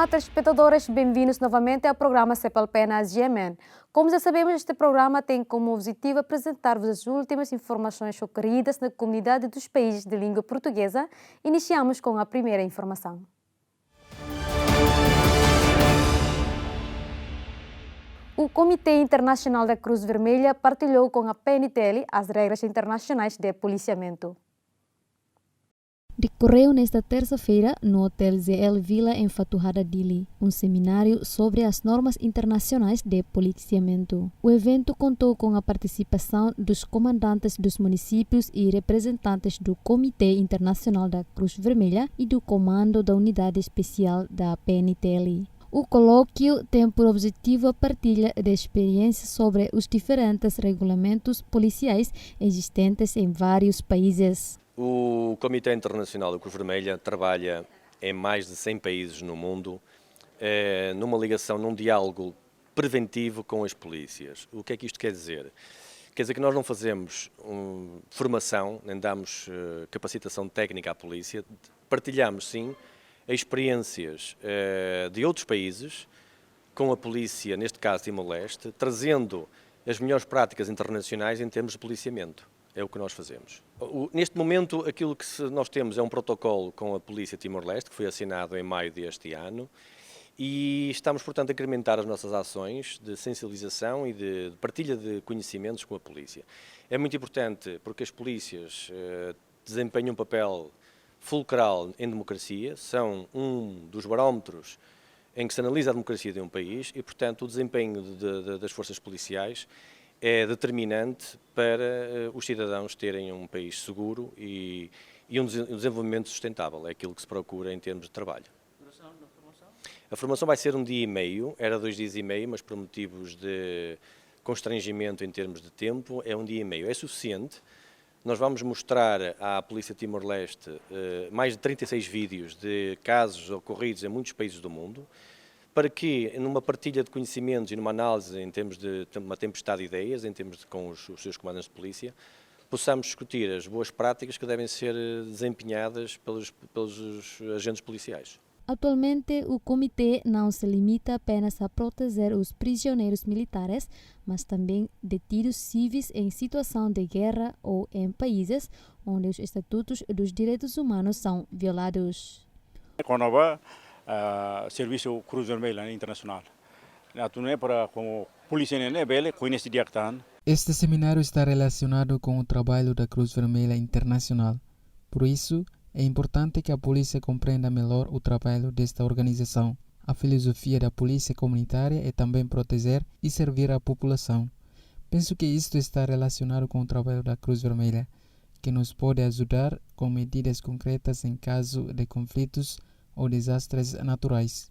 Olá, telespectadores, bem-vindos novamente ao programa Cepalpenas Yemen. Como já sabemos, este programa tem como objetivo apresentar-vos as últimas informações ocorridas na comunidade dos países de língua portuguesa. Iniciamos com a primeira informação. O Comitê Internacional da Cruz Vermelha partilhou com a PNTL as regras internacionais de policiamento. Decorreu nesta terça-feira no Hotel ZL Villa em Fatuhada, Dili, um seminário sobre as normas internacionais de policiamento. O evento contou com a participação dos comandantes dos municípios e representantes do Comitê Internacional da Cruz Vermelha e do Comando da Unidade Especial da PNTL. O colóquio tem por objetivo a partilha de experiências sobre os diferentes regulamentos policiais existentes em vários países. O Comitê Internacional da Cruz Vermelha trabalha em mais de 100 países no mundo, numa ligação, num diálogo preventivo com as polícias. O que é que isto quer dizer? Quer dizer que nós não fazemos formação, nem damos capacitação técnica à polícia, partilhamos sim experiências de outros países com a polícia, neste caso Timor-Leste, trazendo as melhores práticas internacionais em termos de policiamento. É o que nós fazemos. Neste momento, aquilo que nós temos é um protocolo com a Polícia Timor-Leste, que foi assinado em maio deste ano, e estamos, portanto, a incrementar as nossas ações de sensibilização e de partilha de conhecimentos com a polícia. É muito importante porque as polícias desempenham um papel fulcral em democracia, são um dos barómetros em que se analisa a democracia de um país e, portanto, o desempenho das forças policiais é determinante para os cidadãos terem um país seguro e um desenvolvimento sustentável. É aquilo que se procura em termos de trabalho. A formação vai ser 1 dia e meio, era 2 dias e meio, mas por motivos de constrangimento em termos de tempo, é 1 dia e meio. É suficiente. Nós vamos mostrar à Polícia Timor-Leste mais de 36 vídeos de casos ocorridos em muitos países do mundo, para que, numa partilha de conhecimentos e numa análise em termos de uma tempestade de ideias, em termos com os seus comandantes de polícia, possamos discutir as boas práticas que devem ser desempenhadas pelos agentes policiais. Atualmente, o comitê não se limita apenas a proteger os prisioneiros militares, mas também detidos civis em situação de guerra ou em países onde os estatutos dos direitos humanos são violados. Serviço Cruz Vermelha Internacional. Para como polícia bele conhece diactan. Este seminário está relacionado com o trabalho da Cruz Vermelha Internacional. Por isso, é importante que a polícia compreenda melhor o trabalho desta organização. A filosofia da polícia comunitária é também proteger e servir a população. Penso que isto está relacionado com o trabalho da Cruz Vermelha, que nos pode ajudar com medidas concretas em caso de conflitos ou desastres naturais.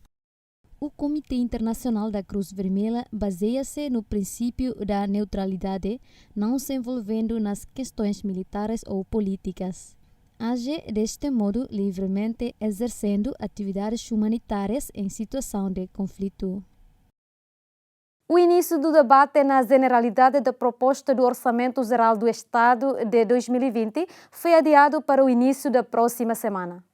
O Comitê Internacional da Cruz Vermelha baseia-se no princípio da neutralidade, não se envolvendo nas questões militares ou políticas. Age deste modo livremente, exercendo atividades humanitárias em situação de conflito. O início do debate na generalidade da proposta do Orçamento Geral do Estado de 2020 foi adiado para o início da próxima semana.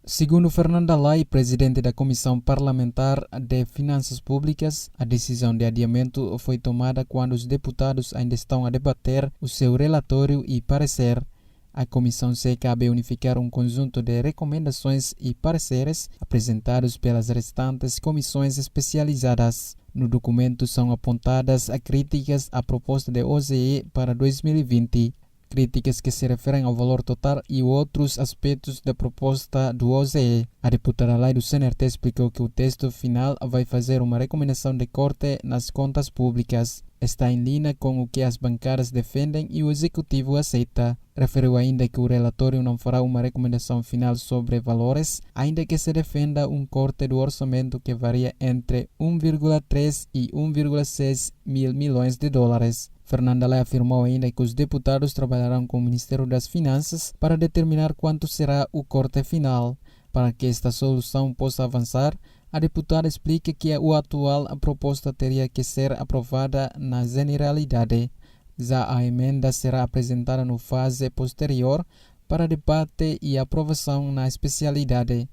Segundo Fernanda Lai, presidente da Comissão Parlamentar de Finanças Públicas, a decisão de adiamento foi tomada quando os deputados ainda estão a debater o seu relatório e parecer. A comissão se cabe unificar um conjunto de recomendações e pareceres apresentados pelas restantes comissões especializadas. No documento são apontadas críticas à proposta de OCE para 2020. Críticas que se referem ao valor total e outros aspectos da proposta do OCE. A deputada Lai do CNRT explicou que o texto final vai fazer uma recomendação de corte nas contas públicas. Está em linha com o que as bancadas defendem e o Executivo aceita. Referiu ainda que o relatório não fará uma recomendação final sobre valores, ainda que se defenda um corte do orçamento que varia entre 1,3 e 1,6 mil milhões de dólares. Fernanda Lai afirmou ainda que os deputados trabalharão com o Ministério das Finanças para determinar quanto será o corte final. Para que esta solução possa avançar, a deputada explica que a atual proposta teria que ser aprovada na generalidade. Já a emenda será apresentada no fase posterior para debate e aprovação na especialidade.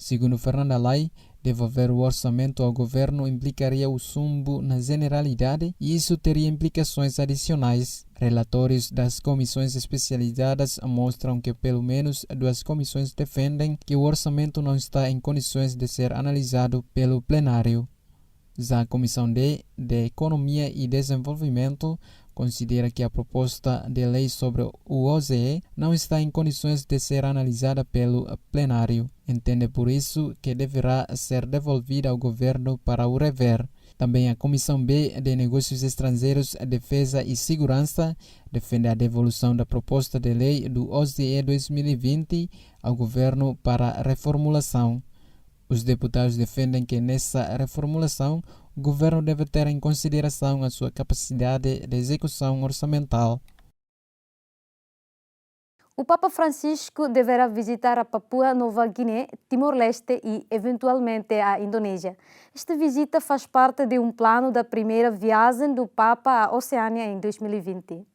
Segundo Fernanda Lai, devolver o orçamento ao governo implicaria o sumbo na generalidade e isso teria implicações adicionais. Relatórios das comissões especializadas mostram que pelo menos 2 comissões defendem que o orçamento não está em condições de ser analisado pelo plenário. Já a Comissão de Economia e Desenvolvimento considera que a proposta de lei sobre o OZE não está em condições de ser analisada pelo plenário. Entende por isso que deverá ser devolvida ao governo para o rever. Também a Comissão B de Negócios Estrangeiros, Defesa e Segurança defende a devolução da proposta de lei do OZE 2020 ao governo para reformulação. Os deputados defendem que nessa reformulação o governo deve ter em consideração a sua capacidade de execução orçamental. O Papa Francisco deverá visitar a Papua Nova Guiné, Timor-Leste e, eventualmente, a Indonésia. Esta visita faz parte de um plano da primeira viagem do Papa à Oceânia em 2020.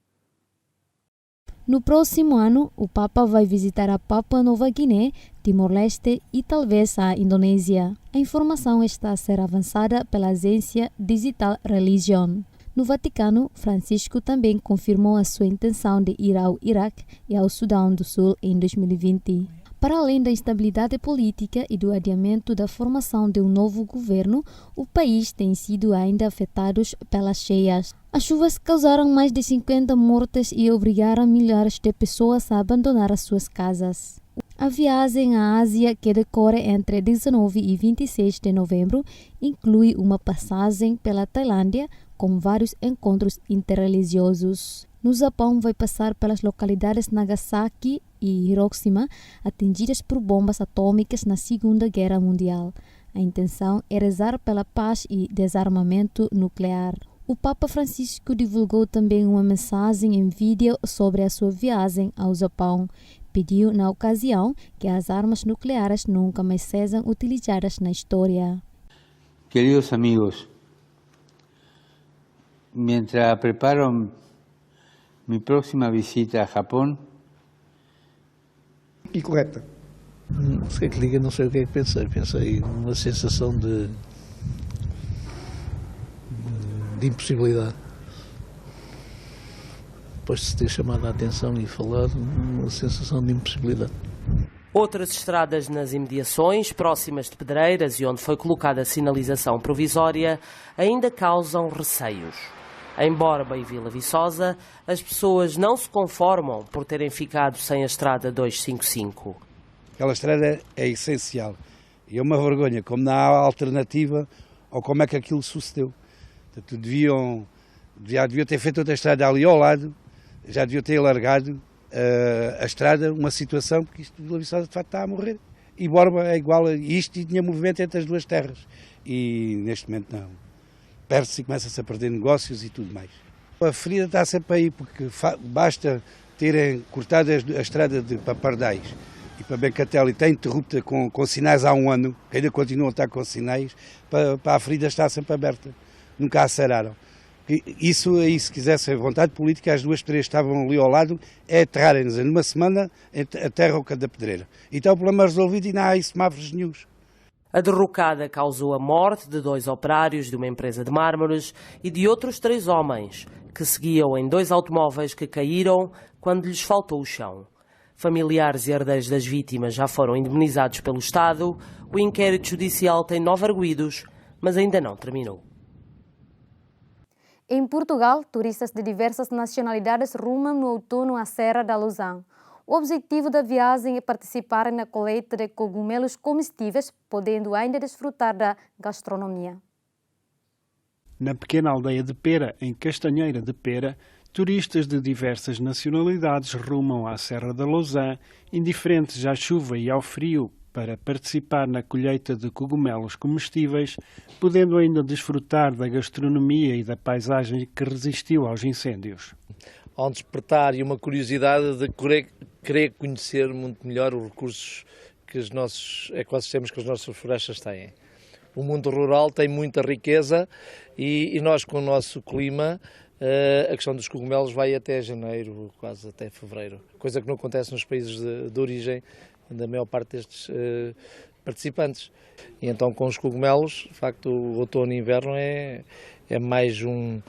No próximo ano, o Papa vai visitar a Papua Nova Guiné, Timor-Leste e talvez a Indonésia. A informação está a ser avançada pela agência Digital Religion. No Vaticano, Francisco também confirmou a sua intenção de ir ao Iraque e ao Sudão do Sul em 2020. Para além da instabilidade política e do adiamento da formação de um novo governo, o país tem sido ainda afetado pelas cheias. As chuvas causaram mais de 50 mortes e obrigaram milhares de pessoas a abandonar as suas casas. A viagem à Ásia, que decorre entre 19 e 26 de novembro, inclui uma passagem pela Tailândia com vários encontros interreligiosos. No Japão, vai passar pelas localidades Nagasaki e Hiroshima, atingidas por bombas atômicas na Segunda Guerra Mundial. A intenção é rezar pela paz e desarmamento nuclear. O Papa Francisco divulgou também uma mensagem em vídeo sobre a sua viagem ao Japão. Pediu, na ocasião, que as armas nucleares nunca mais sejam utilizadas na história. Queridos amigos, mientras preparo mi próxima visita a Japón. E correta. Não sei o que liga, não sei o que é que pensei. Pensei numa sensação de impossibilidade. Depois de se ter chamado a atenção e falado, uma sensação de impossibilidade. Outras estradas nas imediações, próximas de pedreiras e onde foi colocada a sinalização provisória, ainda causam receios. Em Borba e Vila Viçosa, as pessoas não se conformam por terem ficado sem a estrada 255. Aquela estrada é essencial. E é uma vergonha, como não há alternativa ou como é que aquilo sucedeu. Portanto, já deviam ter feito outra estrada ali ao lado, já deviam ter alargado a estrada, uma situação, porque isto de Vila Viçosa de facto está a morrer. E Borba é igual a isto e tinha movimento entre as duas terras. E neste momento não. Perde-se e começa-se a perder negócios e tudo mais. A ferida está sempre aí, porque basta terem cortado a estrada de Papardais e para Bencatela e está interrupta com sinais há um ano, que ainda continuam a estar com sinais, para a ferida estar sempre aberta. Nunca a sararam. Isso aí, se quisessem vontade política, as duas três estavam ali ao lado, é aterrarem-nos numa semana a terra ao canto da pedreira. E está o problema resolvido e não há semáforos nenhuns. A derrocada causou a morte de 2 operários de uma empresa de mármores e de outros 3 homens, que seguiam em 2 automóveis que caíram quando lhes faltou o chão. Familiares e herdeiros das vítimas já foram indemnizados pelo Estado. O inquérito judicial tem 9 arguidos, mas ainda não terminou. Em Portugal, turistas de diversas nacionalidades rumam no outono à Serra da Lousã. O objetivo da viagem é participar na colheita de cogumelos comestíveis, podendo ainda desfrutar da gastronomia. Na pequena aldeia de Pera, em Castanheira de Pera, turistas de diversas nacionalidades rumam à Serra da Lousã, indiferentes à chuva e ao frio, para participar na colheita de cogumelos comestíveis, podendo ainda desfrutar da gastronomia e da paisagem que resistiu aos incêndios. Há um despertar e uma curiosidade de querer conhecer muito melhor os recursos que os nossos ecossistemas, que as nossas florestas têm. O mundo rural tem muita riqueza e nós, com o nosso clima, a questão dos cogumelos vai até janeiro, quase até fevereiro, coisa que não acontece nos países de origem da maior parte destes participantes. E então com os cogumelos, de facto, o outono e inverno é mais um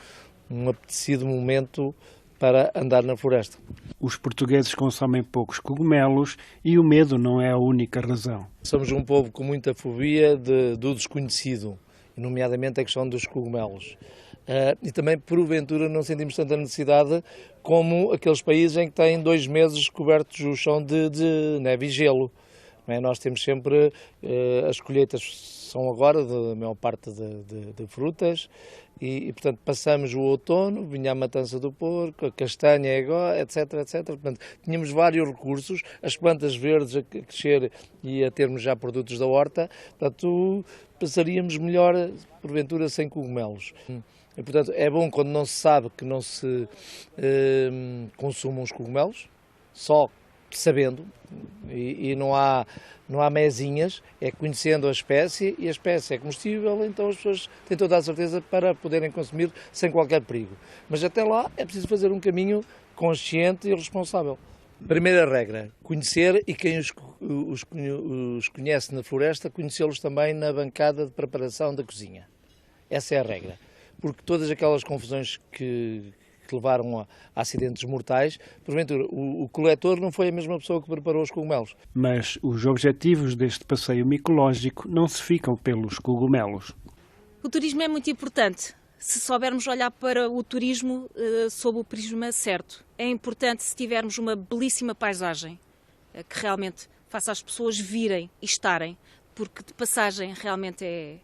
apetecido momento para andar na floresta. Os portugueses consomem poucos cogumelos e o medo não é a única razão. Somos um povo com muita fobia do desconhecido, nomeadamente a questão dos cogumelos. E também, porventura, não sentimos tanta necessidade como aqueles países em que têm 2 meses cobertos o chão de neve e gelo. Não é? Nós temos sempre, as colheitas são agora, da maior parte de frutas, e, portanto, passamos o outono, vinha a matança do porco, a castanha, etc, etc. Portanto, tínhamos vários recursos, as plantas verdes a crescer e a termos já produtos da horta, portanto, passaríamos melhor, porventura, sem cogumelos. E, portanto, é bom quando não se sabe que não se consumam os cogumelos, só sabendo, e não há mezinhas, é conhecendo a espécie, e a espécie é comestível, então as pessoas têm toda a certeza para poderem consumir sem qualquer perigo. Mas até lá é preciso fazer um caminho consciente e responsável. Primeira regra, conhecer, e quem os conhece na floresta, conhecê-los também na bancada de preparação da cozinha. Essa é a regra, porque todas aquelas confusões que levaram a acidentes mortais, porventura, o coletor não foi a mesma pessoa que preparou os cogumelos. Mas os objetivos deste passeio micológico não se ficam pelos cogumelos. O turismo é muito importante, se soubermos olhar para o turismo sob o prisma certo. É importante se tivermos uma belíssima paisagem, que realmente faça as pessoas virem e estarem, porque de passagem realmente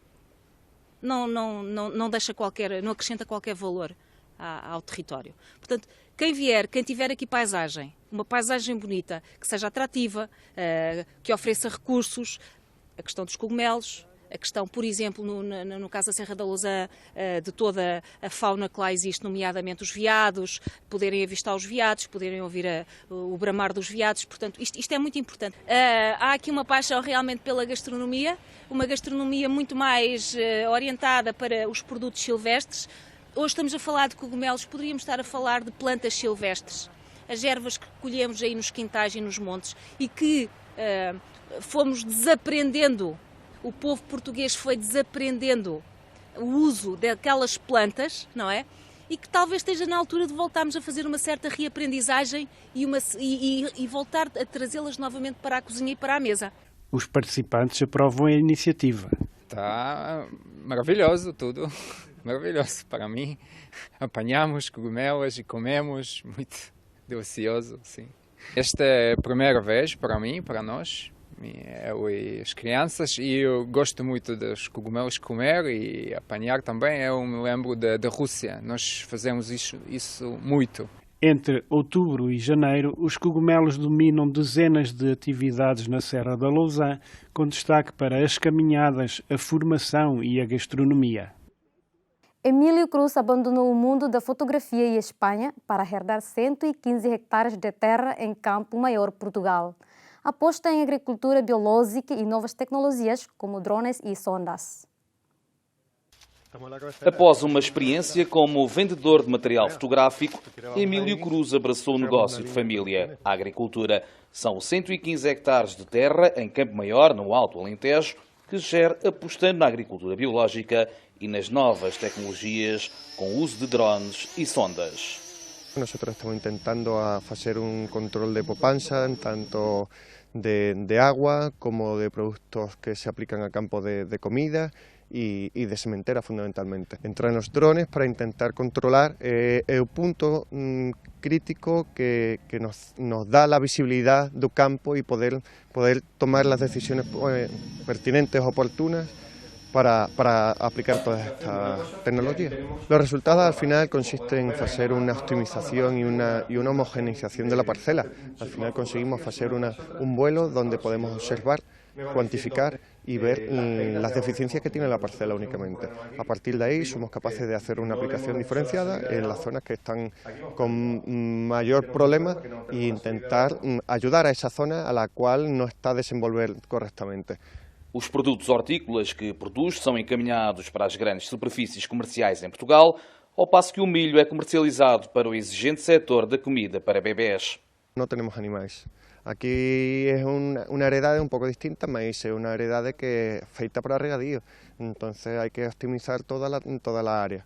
não deixa não acrescenta qualquer valor ao território. Portanto, quem vier, quem tiver aqui paisagem, uma paisagem bonita, que seja atrativa, que ofereça recursos, a questão dos cogumelos, a questão, por exemplo, no caso da Serra da Lousã, de toda a fauna que lá existe, nomeadamente os veados, poderem avistar os veados, poderem ouvir o bramar dos veados, portanto, isto é muito importante. Há aqui uma paixão realmente pela gastronomia, uma gastronomia muito mais orientada para os produtos silvestres. Hoje estamos a falar de cogumelos, poderíamos estar a falar de plantas silvestres, as ervas que colhemos aí nos quintais e nos montes e que fomos desaprendendo, o povo português foi desaprendendo o uso daquelas plantas, não é? E que talvez esteja na altura de voltarmos a fazer uma certa reaprendizagem e voltar a trazê-las novamente para a cozinha e para a mesa. Os participantes aprovam a iniciativa. Está maravilhoso tudo. Maravilhoso para mim. Apanhamos cogumelos e comemos, muito delicioso, sim. Esta é a primeira vez para mim, para nós, eu e as crianças, e eu gosto muito dos cogumelos comer e apanhar também. Eu me lembro da Rússia, nós fazemos isso muito. Entre outubro e janeiro, os cogumelos dominam dezenas de atividades na Serra da Lousã, com destaque para as caminhadas, a formação e a gastronomia. Emílio Cruz abandonou o mundo da fotografia e Espanha para herdar 115 hectares de terra em Campo Maior, Portugal. Aposta em agricultura biológica e novas tecnologias como drones e sondas. Após uma experiência como vendedor de material fotográfico, Emílio Cruz abraçou o negócio de família, a agricultura. São 115 hectares de terra em Campo Maior, no Alto Alentejo, que gera apostando na agricultura biológica e nas novas tecnologias com o uso de drones e sondas. Nós estamos tentando fazer control de poupança, tanto de agua como de produtos que se aplican a campo de comida y de sementera fundamentalmente. Entran los drones para intentar controlar el punto crítico que nos da la visibilidad del campo y poder tomar las decisiones pertinentes, oportunas, para aplicar toda esta tecnología. Los resultados al final consisten en hacer una optimización y una homogeneización de la parcela. Al final conseguimos hacer un vuelo donde podemos observar, cuantificar y ver las deficiencias que tiene la parcela únicamente. A partir de ahí somos capaces de hacer una aplicación diferenciada en las zonas que están con mayor problema e intentar ayudar a esa zona a la cual no está desenvolver correctamente. Os produtos hortícolas que produz são encaminhados para as grandes superfícies comerciais em Portugal, ao passo que o milho é comercializado para o exigente setor da comida para bebés. No tenemos animales. Aquí es una heredad un poco distinta, maíz es una heredad que es feita para regadío, entonces hay que optimizar toda la área.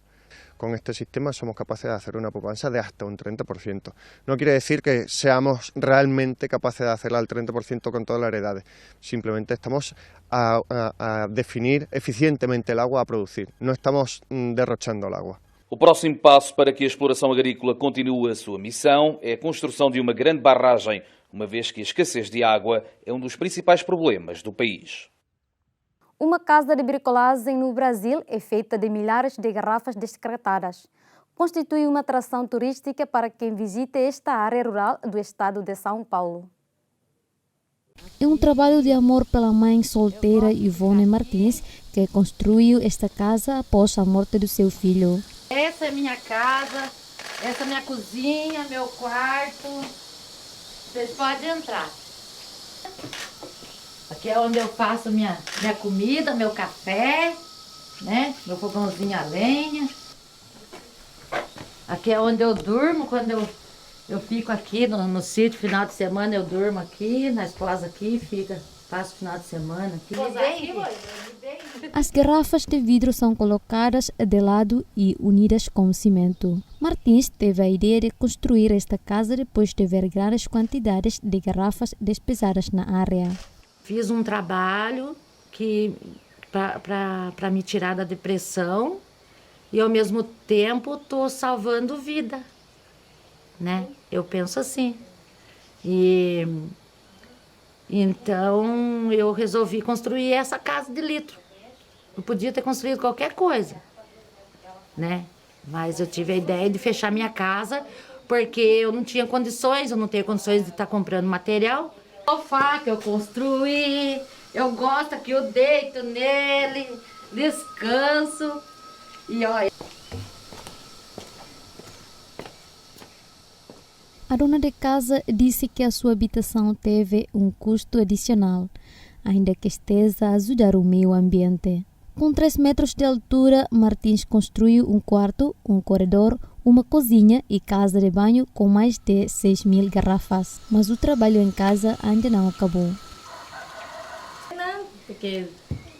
Con este sistema somos capaces de hacer una poupanza de hasta un 30%. No quiere decir que seamos realmente capaces de hacerla al 30% con todas las heredades, simplemente estamos a definir eficientemente el agua a producir, no estamos derrochando el agua. O próximo passo para que a exploração agrícola continue a sua missão é a construção de uma grande barragem, uma vez que a escassez de água é um dos principais problemas do país. Uma casa de bricolagem no Brasil é feita de milhares de garrafas descartadas. Constitui uma atração turística para quem visita esta área rural do estado de São Paulo. É um trabalho de amor pela mãe solteira Ivone Martins, que construiu esta casa após a morte do seu filho. Essa é minha casa, essa é minha cozinha, meu quarto. Vocês podem entrar. Aqui é onde eu faço minha comida, meu café, né? Meu fogãozinho a lenha. Aqui é onde eu durmo, quando eu fico aqui no sítio, final de semana eu durmo aqui, na esposa aqui, passo o final de semana aqui. As garrafas de vidro são colocadas de lado e unidas com cimento. Martins teve a ideia de construir esta casa depois de ver grandes quantidades de garrafas despejadas na área. Fiz um trabalho para me tirar da depressão e ao mesmo tempo estou salvando vida, né? Eu penso assim. E então eu resolvi construir essa casa de litro. Eu podia ter construído qualquer coisa, né? Mas eu tive a ideia de fechar minha casa porque eu não tinha condições, eu não tenho condições de estar comprando material. O sofá que eu construí, eu gosto que eu deito nele, descanso e olha. A dona de casa disse que a sua habitação teve um custo adicional, ainda que esteja a ajudar o meio ambiente. Com 3 metros de altura, Martins construiu um quarto, um corredor, uma cozinha e casa de banho com mais de 6.000 garrafas. Mas o trabalho em casa ainda não acabou. Não, porque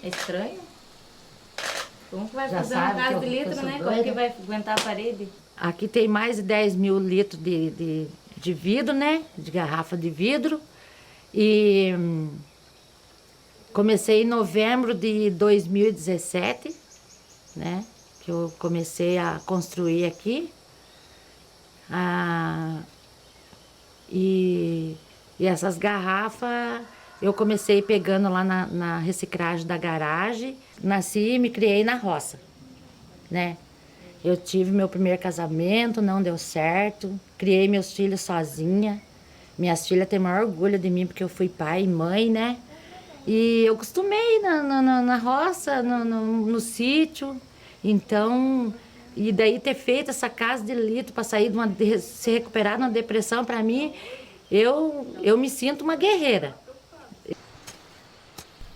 é estranho. Como que vai fazer uma casa de litro, né? Como que vai aguentar a parede? Aqui tem mais de 10.000 litros de vidro, né? De garrafa de vidro. E comecei em novembro de 2017, né? Que eu comecei a construir aqui. E essas garrafas eu comecei pegando lá na reciclagem da garagem. Nasci e me criei na roça, né? Eu tive meu primeiro casamento, não deu certo. Criei meus filhos sozinha. Minhas filhas têm o maior orgulho de mim porque eu fui pai e mãe, né? E eu costumei na roça, no sítio. Então, e daí ter feito essa casa de litro para sair se recuperar de uma depressão, para mim, eu me sinto uma guerreira.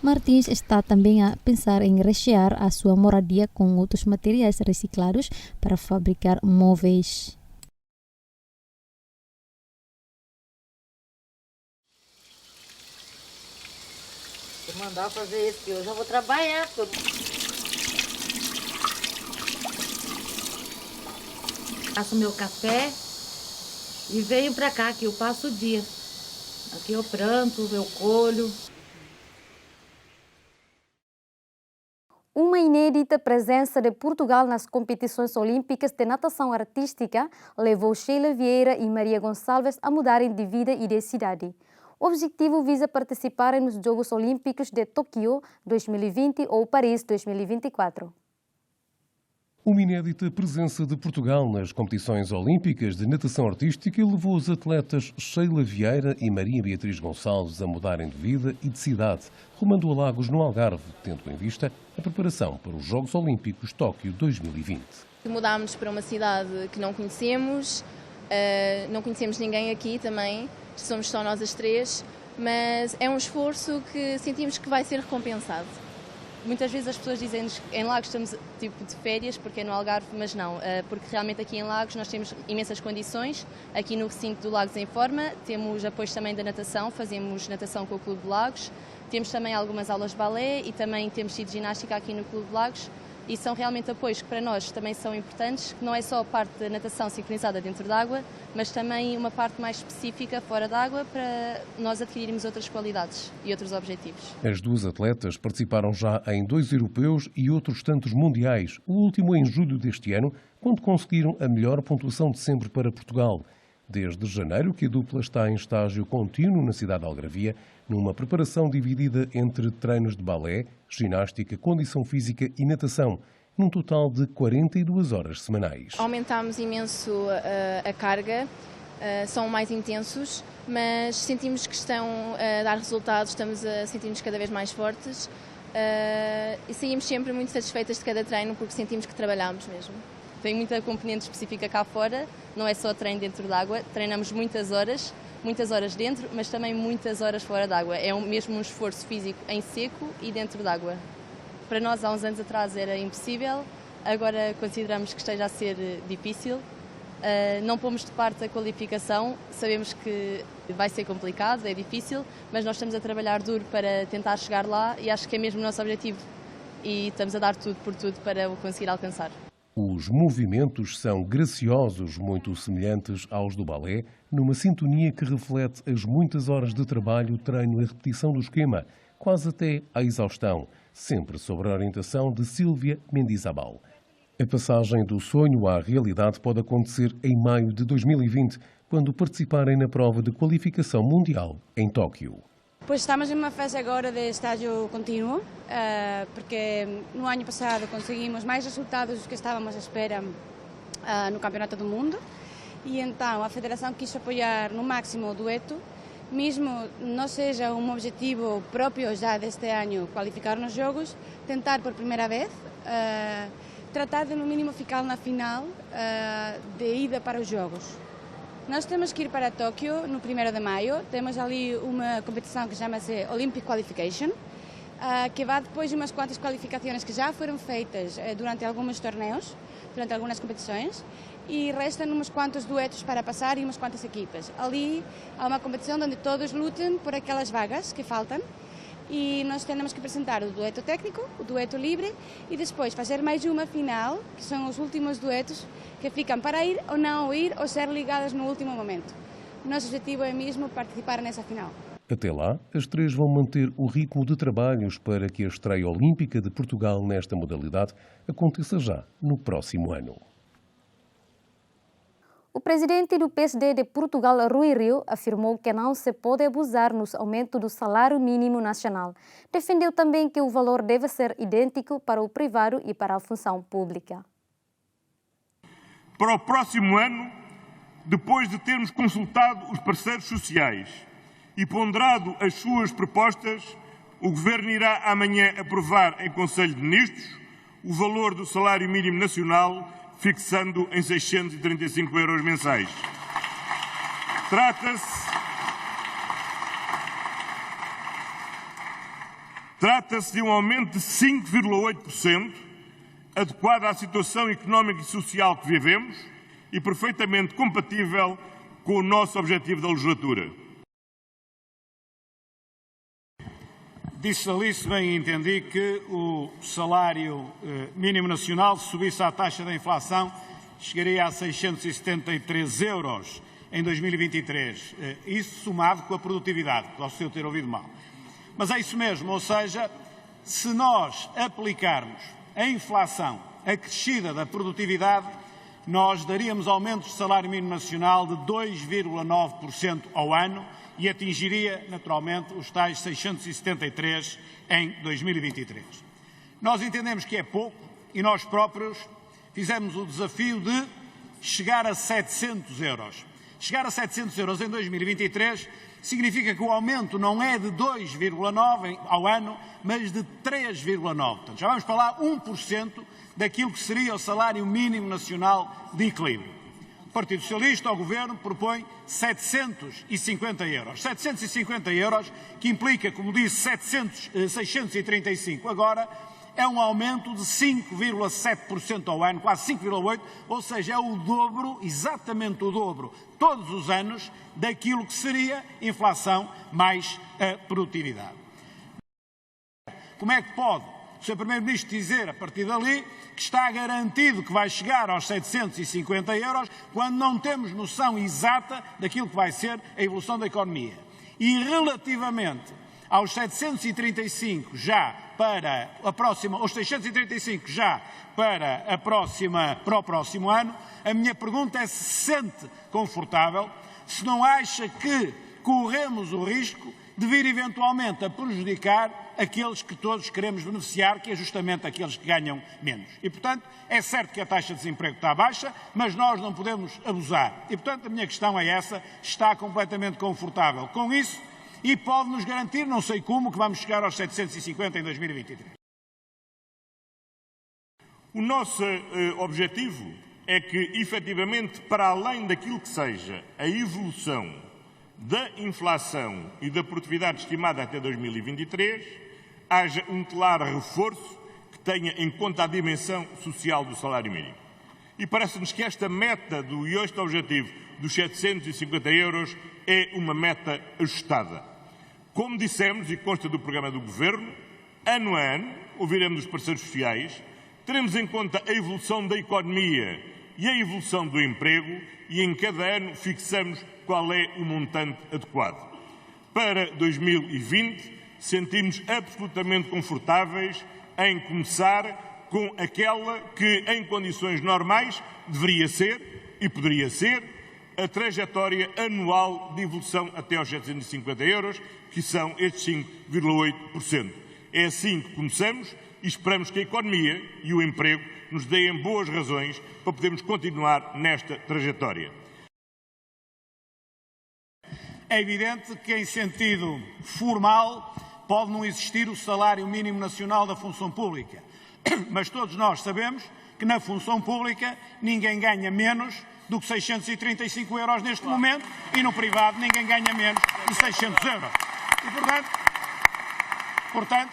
Martins está também a pensar em rechear a sua moradia com outros materiais reciclados para fabricar móveis. Vou mandar fazer isso, que eu já vou trabalhar. Faço meu café e venho para cá, que eu passo o dia. Aqui eu planto, eu colho. Uma inédita presença de Portugal nas competições olímpicas de natação artística levou Sheila Vieira e Maria Gonçalves a mudarem de vida e de cidade. O objetivo visa participarem nos Jogos Olímpicos de Tóquio 2020 ou Paris 2024. Uma inédita presença de Portugal nas competições olímpicas de natação artística levou os atletas Sheila Vieira e Maria Beatriz Gonçalves a mudarem de vida e de cidade, rumando a Lagos, no Algarve, tendo em vista a preparação para os Jogos Olímpicos Tóquio 2020. Mudámos para uma cidade que não conhecemos ninguém aqui também, somos só nós as três, mas é um esforço que sentimos que vai ser recompensado. Muitas vezes as pessoas dizem-nos que em Lagos estamos tipo de férias, porque é no Algarve, mas não, porque realmente aqui em Lagos nós temos imensas condições. Aqui no recinto do Lagos em Forma temos apoios também da natação, fazemos natação com o Clube de Lagos, temos também algumas aulas de balé e também temos tido ginástica aqui no Clube de Lagos. E são realmente apoios que para nós também são importantes, que não é só a parte da natação sincronizada dentro d'água, mas também uma parte mais específica fora d'água para nós adquirirmos outras qualidades e outros objetivos. As duas atletas participaram já em 2 europeus e outros tantos mundiais, o último em julho deste ano, quando conseguiram a melhor pontuação de sempre para Portugal. Desde janeiro que a dupla está em estágio contínuo na cidade de Algarvia, numa preparação dividida entre treinos de balé, ginástica, condição física e natação, num total de 42 horas semanais. Aumentámos imenso a carga, são mais intensos, mas sentimos que estão a dar resultados, estamos a sentir-nos cada vez mais fortes e saímos sempre muito satisfeitas de cada treino porque sentimos que trabalhamos mesmo. Tem muita componente específica cá fora, não é só treino dentro d'água, treinamos muitas horas dentro, mas também muitas horas fora d'água. É mesmo um esforço físico em seco e dentro d'água. Para nós, há uns anos atrás, era impossível, agora consideramos que esteja a ser difícil. Não pomos de parte a qualificação, sabemos que vai ser complicado, é difícil, mas nós estamos a trabalhar duro para tentar chegar lá e acho que é mesmo o nosso objetivo e estamos a dar tudo por tudo para o conseguir alcançar. Os movimentos são graciosos, muito semelhantes aos do balé, numa sintonia que reflete as muitas horas de trabalho, treino e repetição do esquema, quase até à exaustão, sempre sob a orientação de Sílvia Mendizabal. A passagem do sonho à realidade pode acontecer em maio de 2020, quando participarem na prova de qualificação mundial em Tóquio. Pois estamos em uma fase agora de estágio contínuo, porque no ano passado conseguimos mais resultados do que estávamos à espera no Campeonato do Mundo e então a Federação quis apoiar no máximo o dueto, mesmo não seja um objetivo próprio já deste ano qualificar nos Jogos, tentar por primeira vez tratar de no mínimo ficar na final de ida para os Jogos. Nós temos que ir para Tóquio no 1º de maio, temos ali uma competição que chama-se Olympic Qualification, que vai depois de umas quantas qualificações que já foram feitas durante alguns torneios, durante algumas competições, e restam uns quantos duetos para passar e umas quantas equipas. Ali há uma competição onde todos lutam por aquelas vagas que faltam, e nós temos que apresentar o dueto técnico, o dueto livre e depois fazer mais uma final, que são os últimos duetos que ficam para ir ou não ir ou ser ligados no último momento. O nosso objetivo é mesmo participar nessa final. Até lá, as três vão manter o ritmo de trabalhos para que a estreia olímpica de Portugal nesta modalidade aconteça já no próximo ano. O presidente do PSD de Portugal, Rui Rio, afirmou que não se pode abusar no aumento do salário mínimo nacional. Defendeu também que o valor deve ser idêntico para o privado e para a função pública. Para o próximo ano, depois de termos consultado os parceiros sociais e ponderado as suas propostas, o Governo irá amanhã aprovar em Conselho de Ministros o valor do salário mínimo nacional, fixando em 635 euros mensais. Trata-se de um aumento de 5,8%, adequado à situação económica e social que vivemos e perfeitamente compatível com o nosso objetivo da legislatura. Disse ali, se bem entendi, que o salário mínimo nacional, se subisse à taxa da inflação, chegaria a 673 euros em 2023. Isso somado com a produtividade, posso eu ter ouvido mal. Mas é isso mesmo, ou seja, se nós aplicarmos a inflação acrescida da produtividade, nós daríamos aumentos de salário mínimo nacional de 2,9% ao ano, e atingiria, naturalmente, os tais 673 em 2023. Nós entendemos que é pouco e nós próprios fizemos o desafio de chegar a 700 euros. Chegar a 700 euros em 2023 significa que o aumento não é de 2,9% ao ano, mas de 3,9%. Portanto, já vamos falar 1% daquilo que seria o salário mínimo nacional de equilíbrio. O Partido Socialista, ao Governo, propõe 750 euros. 750 euros, que implica, como disse, 635 agora, é um aumento de 5,7% ao ano, quase 5,8%, ou seja, é o dobro, exatamente o dobro, todos os anos, daquilo que seria inflação mais a produtividade. Como é que pode o Sr. Primeiro-Ministro dizer, a partir dali, que está garantido que vai chegar aos 750 euros, quando não temos noção exata daquilo que vai ser a evolução da economia? E relativamente aos 735 já para a próxima, aos 635 já para o próximo ano, a minha pergunta é se sente confortável, se não acha que corremos o risco de vir eventualmente a prejudicar aqueles que todos queremos beneficiar, que é justamente aqueles que ganham menos. E, portanto, é certo que a taxa de desemprego está baixa, mas nós não podemos abusar. E, portanto, a minha questão é essa, está completamente confortável com isso e pode-nos garantir, não sei como, que vamos chegar aos 750 em 2023. O nosso objetivo é que, efetivamente, para além daquilo que seja a evolução da inflação e da produtividade estimada até 2023, haja um claro reforço que tenha em conta a dimensão social do salário mínimo. E parece-nos que esta meta e este objetivo dos 750 euros é uma meta ajustada. Como dissemos e consta do programa do Governo, ano a ano, ouviremos os parceiros sociais, teremos em conta a evolução da economia e a evolução do emprego e em cada ano fixamos qual é o montante adequado. Para 2020, sentimos absolutamente confortáveis em começar com aquela que, em condições normais, deveria ser e poderia ser a trajetória anual de evolução até aos 750 euros, que são estes 5,8%. É assim que começamos e esperamos que a economia e o emprego nos deem boas razões para podermos continuar nesta trajetória. É evidente que, em sentido formal, pode não existir o salário mínimo nacional da função pública, mas todos nós sabemos que na função pública ninguém ganha menos do que 635 euros neste momento e no privado ninguém ganha menos de 600 euros. E, portanto,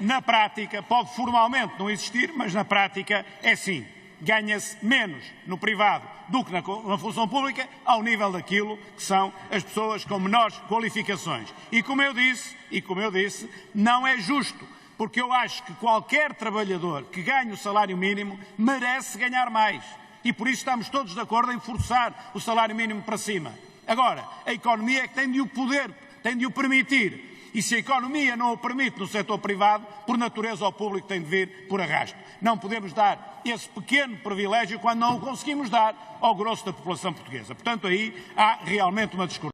na prática, pode formalmente não existir, mas na prática é sim. Ganha-se menos no privado do que na função pública, ao nível daquilo que são as pessoas com menores qualificações. E como eu disse, não é justo, porque eu acho que qualquer trabalhador que ganhe o salário mínimo merece ganhar mais. E por isso estamos todos de acordo em forçar o salário mínimo para cima. Agora, a economia é que tem de o poder, tem de o permitir. E se a economia não o permite no setor privado, por natureza ao público tem de vir por arrasto. Não podemos dar esse pequeno privilégio quando não o conseguimos dar ao grosso da população portuguesa. Portanto, aí há realmente uma discordância.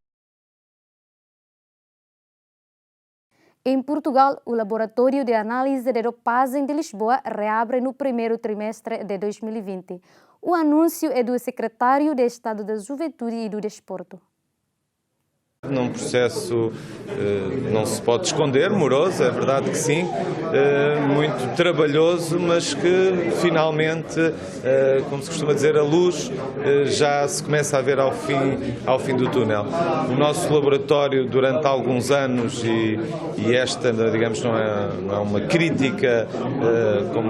Em Portugal, o Laboratório de Análise de Dopagem de Lisboa reabre no primeiro trimestre de 2020. O anúncio é do secretário de Estado da Juventude e do Desporto. Num processo, não se pode esconder, moroso, é verdade que sim, muito trabalhoso, mas que finalmente, como se costuma dizer, a luz já se começa a ver ao fim do túnel. O nosso laboratório, durante alguns anos, e esta, digamos, não é uma crítica, como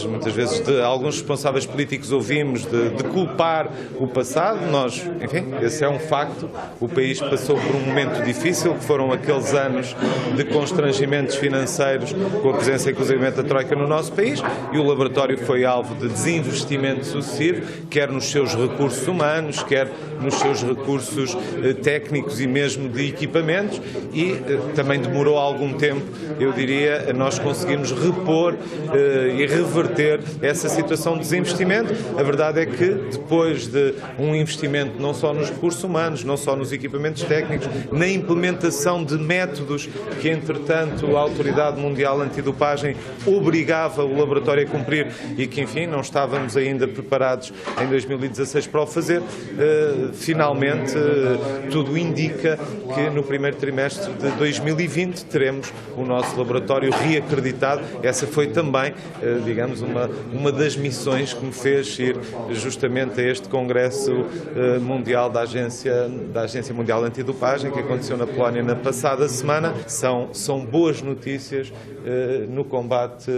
muitas vezes, de alguns responsáveis políticos ouvimos, de culpar o passado. Nós, enfim, esse é um facto, o país passou por um momento difícil, que foram aqueles anos de constrangimentos financeiros com a presença, inclusive, da Troika no nosso país, e o laboratório foi alvo de desinvestimento sucessivo, quer nos seus recursos humanos, quer nos seus recursos técnicos e mesmo de equipamentos, e também demorou algum tempo, eu diria, nós conseguimos repor e reverter essa situação de desinvestimento. A verdade é que, depois de um investimento não só nos recursos humanos, não só nos equipamentos técnicos, na implementação de métodos que, entretanto, a Autoridade Mundial Antidopagem antidopagem obrigava o laboratório a cumprir e que, enfim, não estávamos ainda preparados em 2016 para o fazer. Finalmente, tudo indica que no primeiro trimestre de 2020 teremos o nosso laboratório reacreditado. Essa foi também, digamos, uma das missões que me fez ir justamente a este Congresso Mundial da Agência Mundial Antidopagem, que aconteceu na Polónia na passada semana. São boas notícias no combate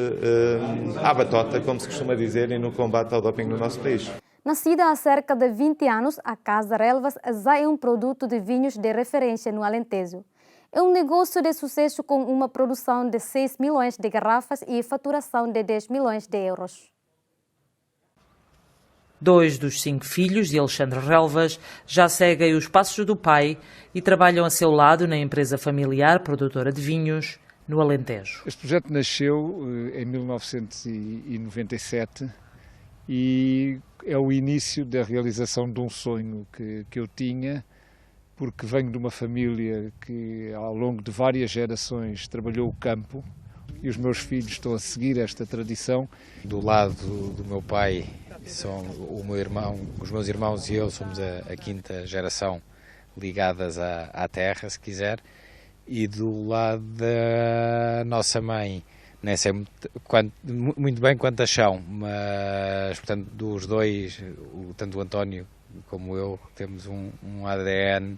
à batota, como se costuma dizer, e no combate ao doping no nosso país. Nascida há cerca de 20 anos, a Casa Relvas já é um produto de vinhos de referência no Alentejo. É um negócio de sucesso com uma produção de 6 milhões de garrafas e faturação de 10 milhões de euros. 2 dos 5 filhos de Alexandre Relvas já seguem os passos do pai e trabalham a seu lado na empresa familiar produtora de vinhos no Alentejo. Este projeto nasceu em 1997 e é o início da realização de um sonho que eu tinha, porque venho de uma família que ao longo de várias gerações trabalhou o campo e os meus filhos estão a seguir esta tradição. Do lado do meu pai, os meus irmãos e eu somos a quinta geração ligadas à terra, se quiser, e do lado da nossa mãe, nem sei muito bem quantas são, mas portanto dos dois, tanto o António como eu, temos um ADN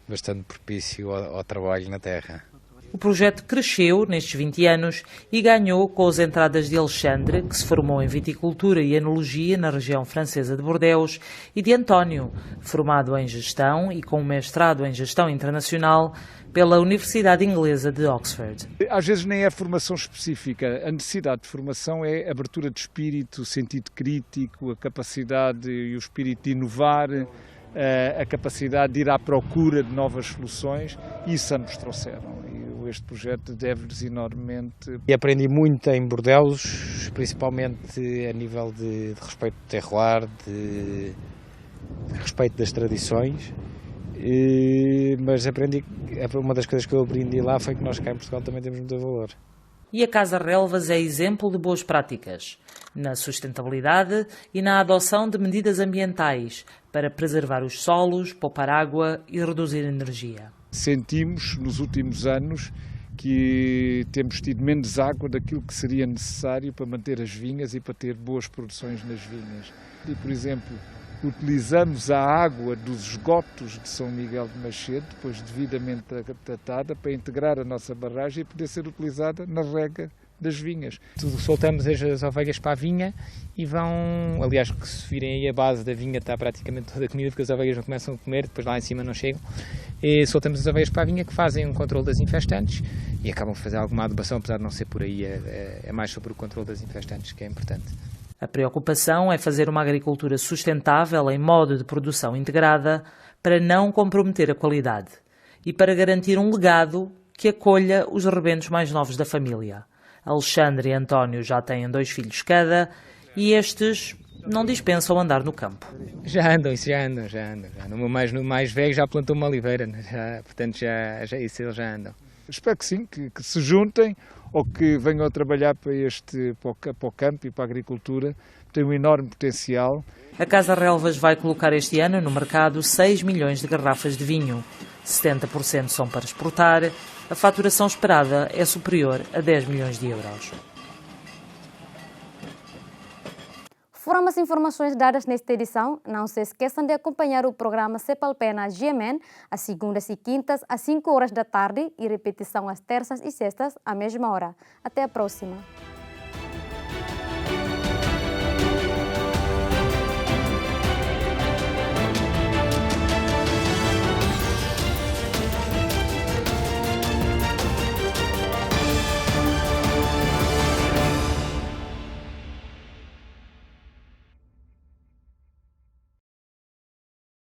bastante propício ao trabalho na terra. O projeto cresceu nestes 20 anos e ganhou com as entradas de Alexandre, que se formou em viticultura e enologia na região francesa de Bordeaux, e de António, formado em gestão e com um mestrado em gestão internacional pela Universidade Inglesa de Oxford. Às vezes nem é formação específica, a necessidade de formação é abertura de espírito, sentido crítico, a capacidade e o espírito de inovar, a capacidade de ir à procura de novas soluções, e isso ambos trouxeram. Este projeto deve-lhes enormemente. E aprendi muito em Bordeaux, principalmente a nível de respeito do terroir, de respeito das tradições, mas uma das coisas que eu aprendi lá foi que nós cá em Portugal também temos muito valor. E a Casa Relvas é exemplo de boas práticas na sustentabilidade e na adoção de medidas ambientais para preservar os solos, poupar água e reduzir energia. Sentimos nos últimos anos que temos tido menos água daquilo que seria necessário para manter as vinhas e para ter boas produções nas vinhas. E, por exemplo, utilizamos a água dos esgotos de São Miguel de Macedo, depois devidamente tratada, para integrar a nossa barragem e poder ser utilizada na rega das vinhas. Soltamos as ovelhas para a vinha e vão, aliás, que se virem aí a base da vinha está praticamente toda comida, porque as ovelhas não começam a comer, depois lá em cima não chegam, e soltamos as ovelhas para a vinha que fazem um controle das infestantes e acabam de fazer alguma adubação, apesar de não ser por aí, é mais sobre o controle das infestantes que é importante. A preocupação é fazer uma agricultura sustentável em modo de produção integrada para não comprometer a qualidade e para garantir um legado que acolha os rebentos mais novos da família. Alexandre e António já têm 2 filhos cada e estes não dispensam andar no campo. Já andam. O meu mais velho já plantou uma oliveira, portanto isso eles já andam. Espero que sim, que se juntem ou que venham a trabalhar para o campo e para a agricultura. Tem um enorme potencial. A Casa Relvas vai colocar este ano no mercado 6 milhões de garrafas de vinho. 70% são para exportar. A faturação esperada é superior a 10 milhões de euros. Foram as informações dadas nesta edição. Não se esqueçam de acompanhar o programa Cepalpena GMN às segundas e quintas, às 5 horas da tarde e repetição às terças e sextas, à mesma hora. Até a próxima.